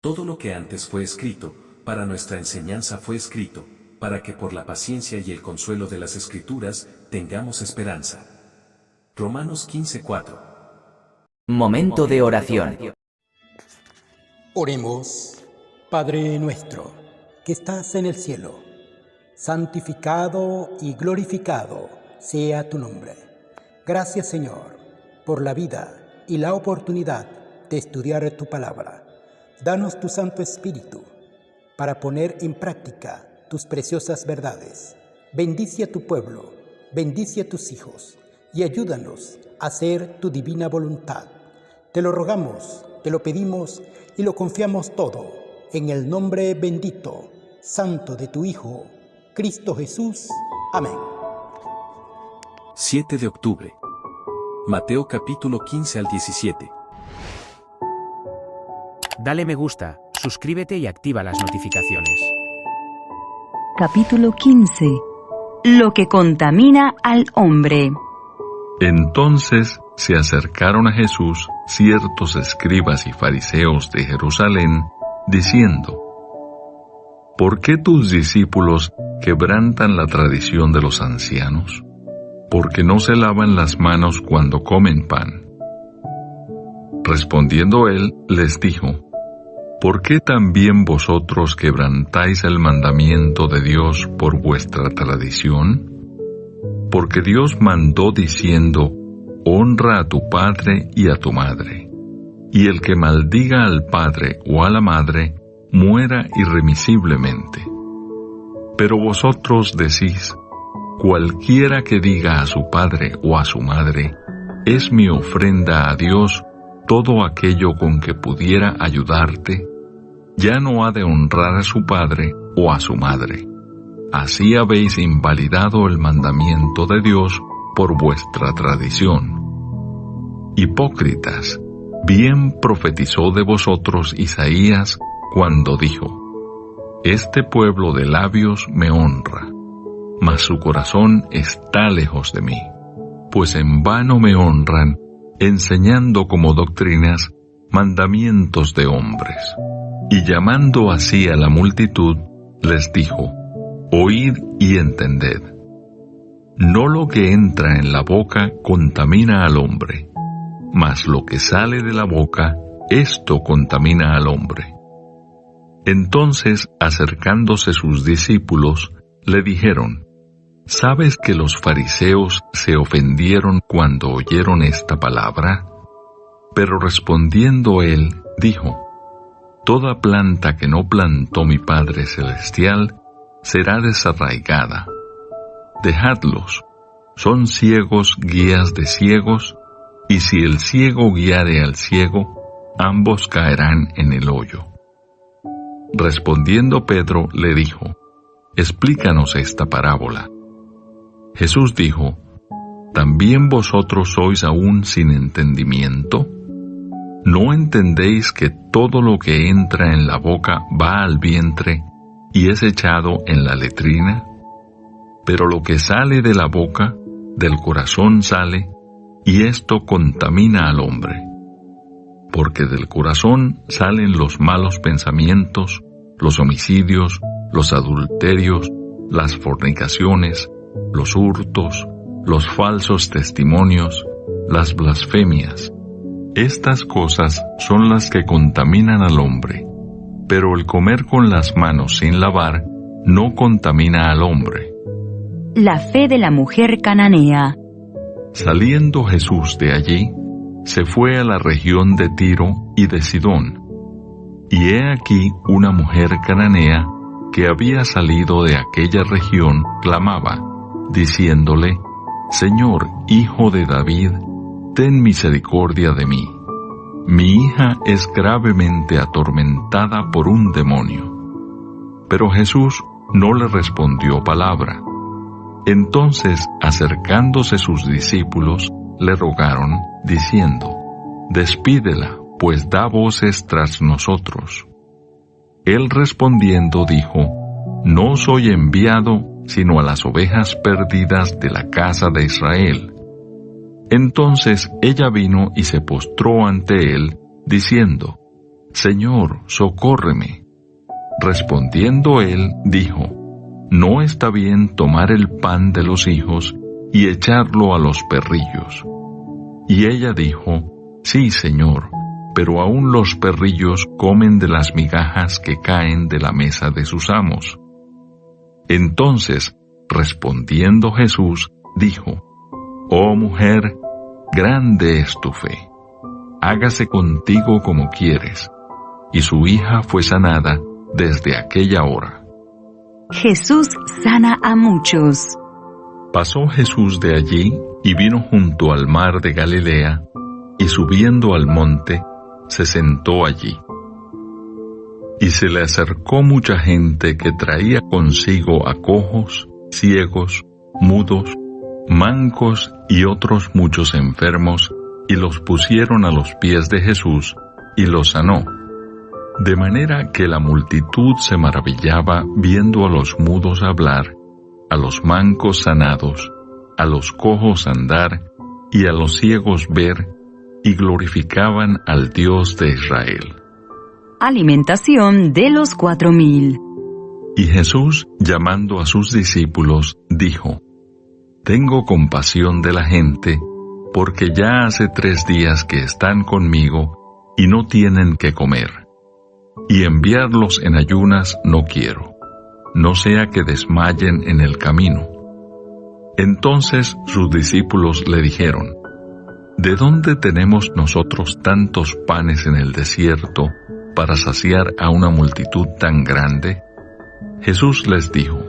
Todo lo que antes fue escrito, para nuestra enseñanza fue escrito, para que por la paciencia y el consuelo de las Escrituras, tengamos esperanza. Romanos 15:4. Momento de oración. Oremos. Padre nuestro, que estás en el cielo, santificado y glorificado sea tu nombre. Gracias, Señor, por la vida y la oportunidad de estudiar tu palabra. Danos tu Santo Espíritu para poner en práctica tus preciosas verdades. Bendice a tu pueblo, bendice a tus hijos y ayúdanos a hacer tu divina voluntad. Te lo rogamos, te lo pedimos y lo confiamos todo en el nombre bendito, santo de tu Hijo, Cristo Jesús. Amén. 7 de octubre. Mateo capítulo 15 al 17. Dale me gusta, suscríbete y activa las notificaciones. Capítulo 15. Lo que contamina al hombre. Entonces se acercaron a Jesús ciertos escribas y fariseos de Jerusalén, diciendo: ¿Por qué tus discípulos quebrantan la tradición de los ancianos? Porque no se lavan las manos cuando comen pan. Respondiendo él, les dijo: ¿Por qué también vosotros quebrantáis el mandamiento de Dios por vuestra tradición? Porque Dios mandó diciendo: honra a tu padre y a tu madre, y el que maldiga al padre o a la madre, muera irremisiblemente. Pero vosotros decís: cualquiera que diga a su padre o a su madre, es mi ofrenda a Dios todo aquello con que pudiera ayudarte, ya no ha de honrar a su padre o a su madre. Así habéis invalidado el mandamiento de Dios por vuestra tradición. Hipócritas, bien profetizó de vosotros Isaías cuando dijo: este pueblo de labios me honra, mas su corazón está lejos de mí, pues en vano me honran, enseñando como doctrinas mandamientos de hombres. Y llamando así a la multitud, les dijo: oíd y entended. No lo que entra en la boca contamina al hombre, mas lo que sale de la boca, esto contamina al hombre. Entonces, acercándose sus discípulos, le dijeron: ¿sabes que los fariseos se ofendieron cuando oyeron esta palabra? Pero respondiendo él, dijo: toda planta que no plantó mi Padre Celestial será desarraigada. Dejadlos, son ciegos guías de ciegos, y si el ciego guiare al ciego, ambos caerán en el hoyo. Respondiendo Pedro le dijo: explícanos esta parábola. Jesús dijo: ¿también vosotros sois aún sin entendimiento? ¿No entendéis que todo lo que entra en la boca va al vientre y es echado en la letrina? Pero lo que sale de la boca, del corazón sale, y esto contamina al hombre. Porque del corazón salen los malos pensamientos, los homicidios, los adulterios, las fornicaciones, los hurtos, los falsos testimonios, las blasfemias. Estas cosas son las que contaminan al hombre, pero el comer con las manos sin lavar no contamina al hombre. La fe de la mujer cananea. Saliendo Jesús de allí, se fue a la región de Tiro y de Sidón. Y he aquí una mujer cananea que había salido de aquella región clamaba, diciéndole: Señor, Hijo de David, ten misericordia de mí. Mi hija es gravemente atormentada por un demonio. Pero Jesús no le respondió palabra. Entonces, acercándose sus discípulos, le rogaron, diciendo: despídela, pues da voces tras nosotros. Él respondiendo dijo: no soy enviado sino a las ovejas perdidas de la casa de Israel. Entonces ella vino y se postró ante él, diciendo: Señor, socórreme. Respondiendo él, dijo, no está bien tomar el pan de los hijos y echarlo a los perrillos. Y ella dijo, sí, Señor, pero aún los perrillos comen de las migajas que caen de la mesa de sus amos. Entonces, respondiendo Jesús, dijo, oh mujer, grande es tu fe. Hágase contigo como quieres. Y su hija fue sanada desde aquella hora. Jesús sana a muchos. Pasó Jesús de allí y vino junto al mar de Galilea, y subiendo al monte, se sentó allí. Y se le acercó mucha gente que traía consigo a cojos, ciegos, mudos, mancos y otros muchos enfermos, y los pusieron a los pies de Jesús, y los sanó. De manera que la multitud se maravillaba viendo a los mudos hablar, a los mancos sanados, a los cojos andar, y a los ciegos ver, y glorificaban al Dios de Israel. Alimentación de los 4,000. Y Jesús, llamando a sus discípulos, dijo, tengo compasión de la gente, porque ya hace 3 días que están conmigo, y no tienen que comer. Y enviarlos en ayunas no quiero, no sea que desmayen en el camino. Entonces sus discípulos le dijeron, ¿de dónde tenemos nosotros tantos panes en el desierto para saciar a una multitud tan grande? Jesús les dijo,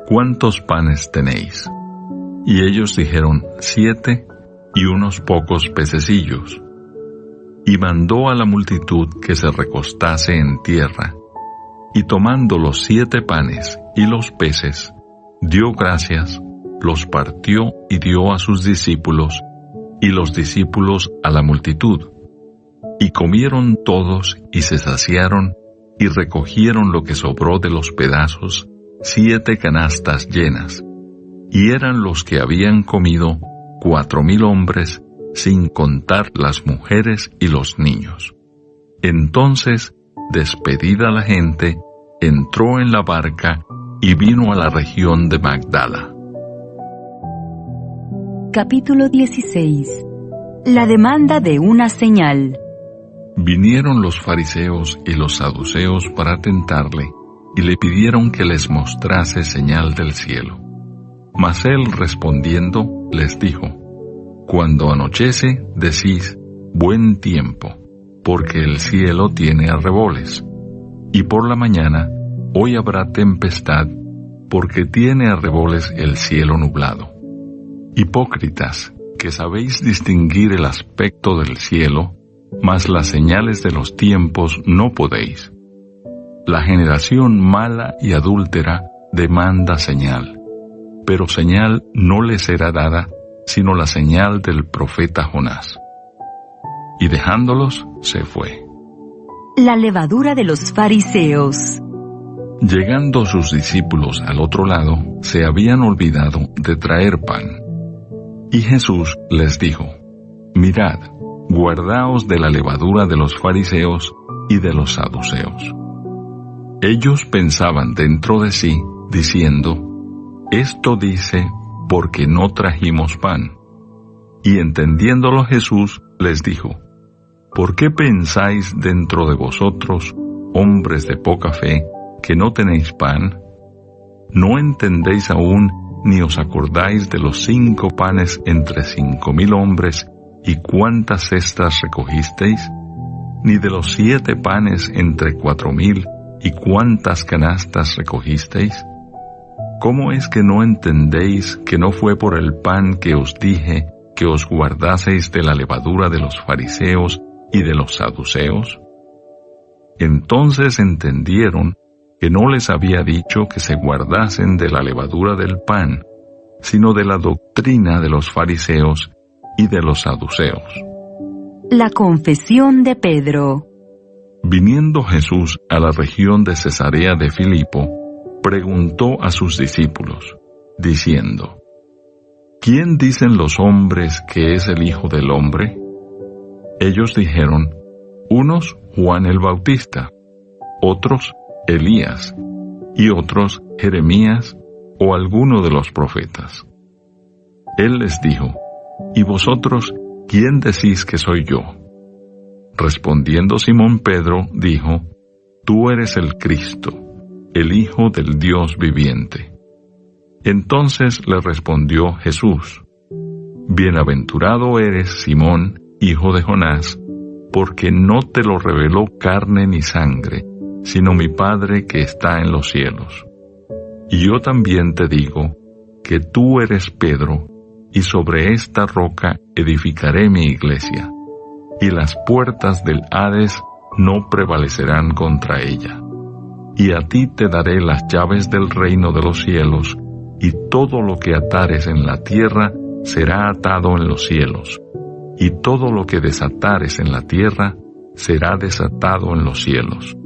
¿cuántos panes tenéis? Y ellos dijeron, 7 y unos pocos pececillos. Y mandó a la multitud que se recostase en tierra, y tomando los 7 panes y los peces, dio gracias, los partió y dio a sus discípulos, y los discípulos a la multitud. Y comieron todos y se saciaron, y recogieron lo que sobró de los pedazos, 7 canastas llenas. Y eran los que habían comido 4,000 hombres, sin contar las mujeres y los niños. Entonces, despedida la gente, entró en la barca y vino a la región de Magdala. Capítulo 16. La demanda de una señal. Vinieron los fariseos y los saduceos para tentarle, y le pidieron que les mostrase señal del cielo. Mas él respondiendo, les dijo, cuando anochece, decís, buen tiempo, porque el cielo tiene arreboles. Y por la mañana, hoy habrá tempestad, porque tiene arreboles el cielo nublado. Hipócritas, que sabéis distinguir el aspecto del cielo, mas las señales de los tiempos no podéis. La generación mala y adúltera demanda señal, pero señal no le será dada, sino la señal del profeta Jonás. Y dejándolos, se fue. La levadura de los fariseos. Llegando sus discípulos al otro lado, se habían olvidado de traer pan. Y Jesús les dijo, mirad, guardaos de la levadura de los fariseos y de los saduceos. Ellos pensaban dentro de sí, diciendo, esto dice, porque no trajimos pan. Y entendiéndolo Jesús, les dijo, ¿por qué pensáis dentro de vosotros, hombres de poca fe, que no tenéis pan? ¿No entendéis aún, ni os acordáis de los 5 panes entre 5,000 hombres, y cuántas cestas recogisteis? ¿Ni de los 7 panes entre 4,000, y cuántas canastas recogisteis? ¿Cómo es que no entendéis que no fue por el pan que os dije que os guardaseis de la levadura de los fariseos y de los saduceos? Entonces entendieron que no les había dicho que se guardasen de la levadura del pan, sino de la doctrina de los fariseos y de los saduceos. La confesión de Pedro. Viniendo Jesús a la región de Cesarea de Filipo, preguntó a sus discípulos, diciendo, ¿quién dicen los hombres que es el Hijo del Hombre? Ellos dijeron, unos Juan el Bautista, otros Elías, y otros Jeremías o alguno de los profetas. Él les dijo: ¿Y vosotros quién decís que soy yo? Respondiendo Simón Pedro, dijo: Tú eres el Cristo, el Hijo del Dios viviente. Entonces le respondió Jesús: Bienaventurado eres, Simón, hijo de Jonás, porque no te lo reveló carne ni sangre, sino mi Padre que está en los cielos. Y yo también te digo que tú eres Pedro, y sobre esta roca edificaré mi iglesia, y las puertas del Hades no prevalecerán contra ella. Y a ti te daré las llaves del reino de los cielos, y todo lo que atares en la tierra será atado en los cielos, y todo lo que desatares en la tierra será desatado en los cielos.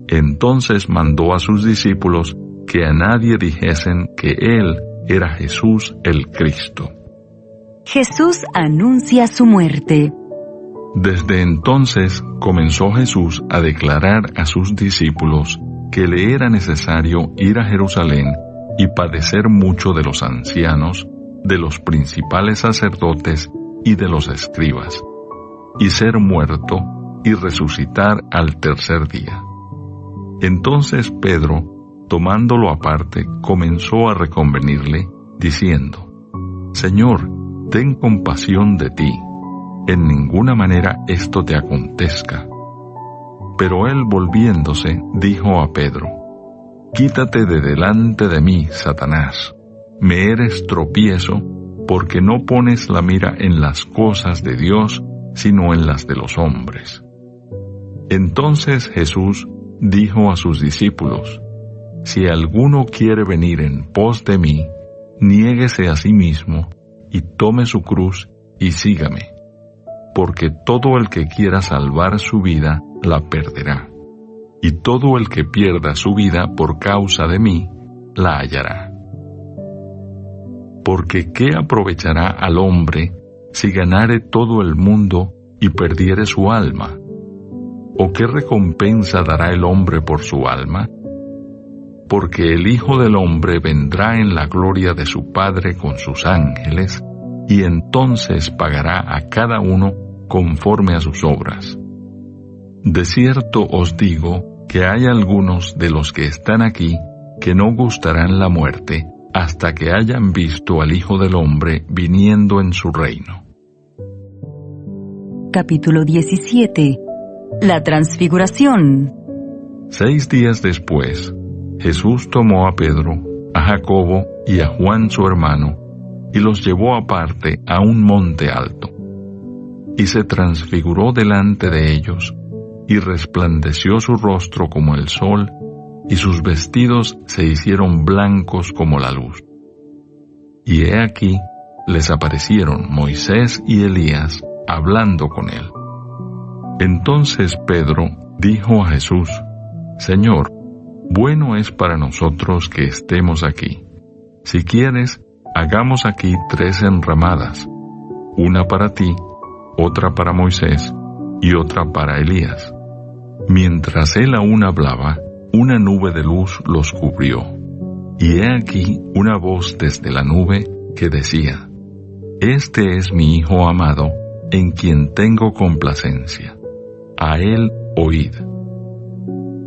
Entonces mandó a sus discípulos que a nadie dijesen que él era Jesús el Cristo. Jesús anuncia su muerte. Desde entonces comenzó Jesús a declarar a sus discípulos que le era necesario ir a Jerusalén y padecer mucho de los ancianos, de los principales sacerdotes y de los escribas, y ser muerto y resucitar al tercer día. Entonces Pedro, tomándolo aparte, comenzó a reconvenirle, diciendo: Señor, ten compasión de ti, en ninguna manera esto te acontezca. Pero él, volviéndose, dijo a Pedro: Quítate de delante de mí, Satanás, me eres tropiezo, porque no pones la mira en las cosas de Dios, sino en las de los hombres. Entonces Jesús dijo a sus discípulos: Si alguno quiere venir en pos de mí, niéguese a sí mismo, y tome su cruz, y sígame. Porque todo el que quiera salvar su vida, la perderá. Y todo el que pierda su vida por causa de mí, la hallará. Porque ¿qué aprovechará al hombre si ganare todo el mundo y perdiere su alma? ¿O qué recompensa dará el hombre por su alma? Porque el Hijo del Hombre vendrá en la gloria de su Padre con sus ángeles, y entonces pagará a cada uno conforme a sus obras. De cierto os digo que hay algunos de los que están aquí que no gustarán la muerte hasta que hayan visto al Hijo del Hombre viniendo en su reino. Capítulo 17. La Transfiguración. 6 días después, Jesús tomó a Pedro, a Jacobo y a Juan su hermano, y los llevó aparte a un monte alto. Y se transfiguró delante de ellos, y resplandeció su rostro como el sol, y sus vestidos se hicieron blancos como la luz. Y he aquí, les aparecieron Moisés y Elías, hablando con él. Entonces Pedro dijo a Jesús: Señor, bueno es para nosotros que estemos aquí. Si quieres, hagamos aquí 3 enramadas, una para ti, otra para Moisés y otra para Elías. Mientras él aún hablaba, una nube de luz los cubrió. Y he aquí una voz desde la nube que decía: Este es mi Hijo amado, en quien tengo complacencia. A él oíd.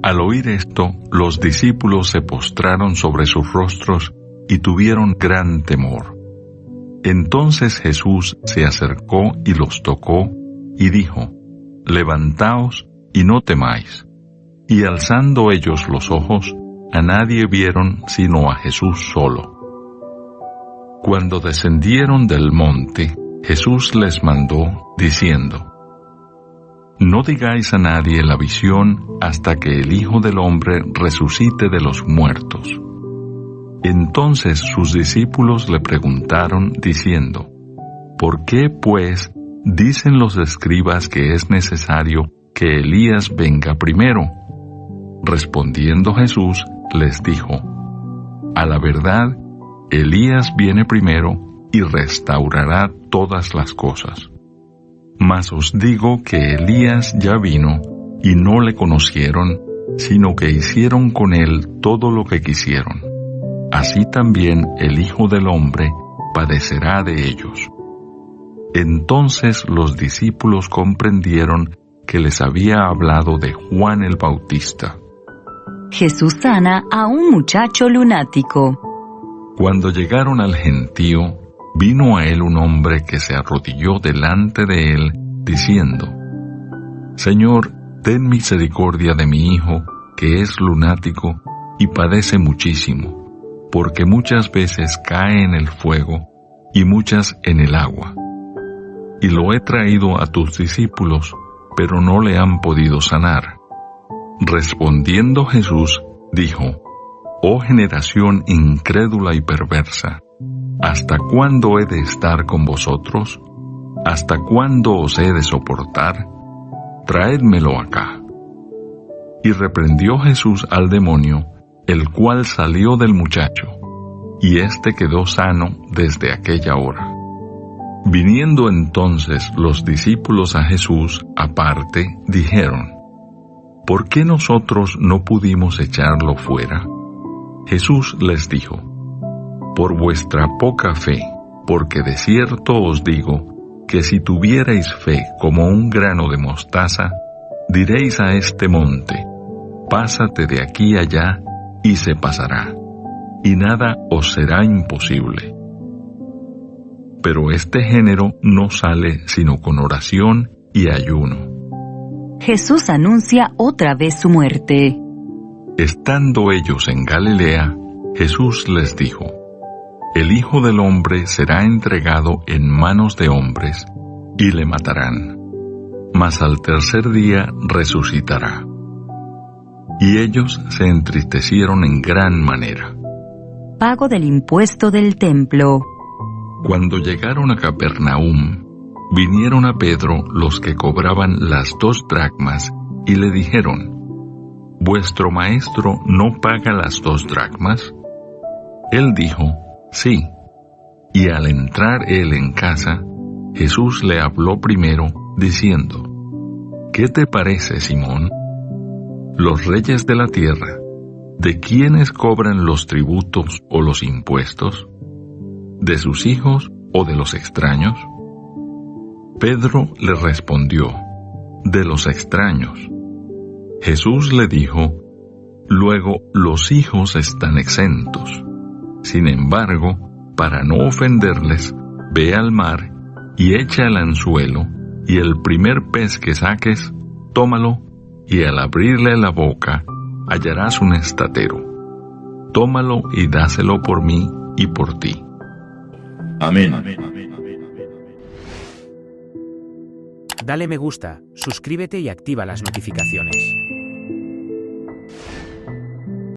Al oír esto, los discípulos se postraron sobre sus rostros y tuvieron gran temor. Entonces Jesús se acercó y los tocó, y dijo: Levantaos y no temáis. Y alzando ellos los ojos, a nadie vieron sino a Jesús solo. Cuando descendieron del monte, Jesús les mandó, diciendo: No digáis a nadie la visión hasta que el Hijo del Hombre resucite de los muertos. Entonces sus discípulos le preguntaron, diciendo: ¿Por qué, pues, dicen los escribas que es necesario que Elías venga primero? Respondiendo Jesús, les dijo: A la verdad, Elías viene primero y restaurará todas las cosas. Mas os digo que Elías ya vino, y no le conocieron, sino que hicieron con él todo lo que quisieron. Así también el Hijo del Hombre padecerá de ellos. Entonces los discípulos comprendieron que les había hablado de Juan el Bautista. Jesús sana a un muchacho lunático. Cuando llegaron al gentío, vino a él un hombre que se arrodilló delante de él, diciendo: Señor, ten misericordia de mi hijo, que es lunático y padece muchísimo, porque muchas veces cae en el fuego y muchas en el agua. Y lo he traído a tus discípulos, pero no le han podido sanar. Respondiendo Jesús, dijo: Oh generación incrédula y perversa, ¿hasta cuándo he de estar con vosotros? ¿Hasta cuándo os he de soportar? Traédmelo acá. Y reprendió Jesús al demonio, el cual salió del muchacho, y éste quedó sano desde aquella hora. Viniendo entonces los discípulos a Jesús aparte, dijeron: ¿Por qué nosotros no pudimos echarlo fuera? Jesús les dijo: Por vuestra poca fe, porque de cierto os digo que si tuvierais fe como un grano de mostaza, diréis a este monte: pásate de aquí allá, y se pasará, y nada os será imposible. Pero este género no sale sino con oración y ayuno. Jesús anuncia otra vez su muerte. Estando ellos en Galilea, Jesús les dijo: El Hijo del Hombre será entregado en manos de hombres, y le matarán, mas al tercer día resucitará. Y ellos se entristecieron en gran manera. Pago del impuesto del templo. Cuando llegaron a Capernaum, vinieron a Pedro los que cobraban las 2 dracmas, y le dijeron: ¿Vuestro maestro no paga las 2 dracmas? Él dijo: Sí. Y al entrar él en casa, Jesús le habló primero, diciendo: ¿Qué te parece, Simón? Los reyes de la tierra, ¿de quiénes cobran los tributos o los impuestos? ¿De sus hijos o de los extraños? Pedro le respondió: De los extraños. Jesús le dijo: Luego los hijos están exentos. Sin embargo, para no ofenderles, ve al mar y echa el anzuelo, y el primer pez que saques, tómalo, y al abrirle la boca, hallarás un estatero. Tómalo y dáselo por mí y por ti. Amén. Dale me gusta, suscríbete y activa las notificaciones.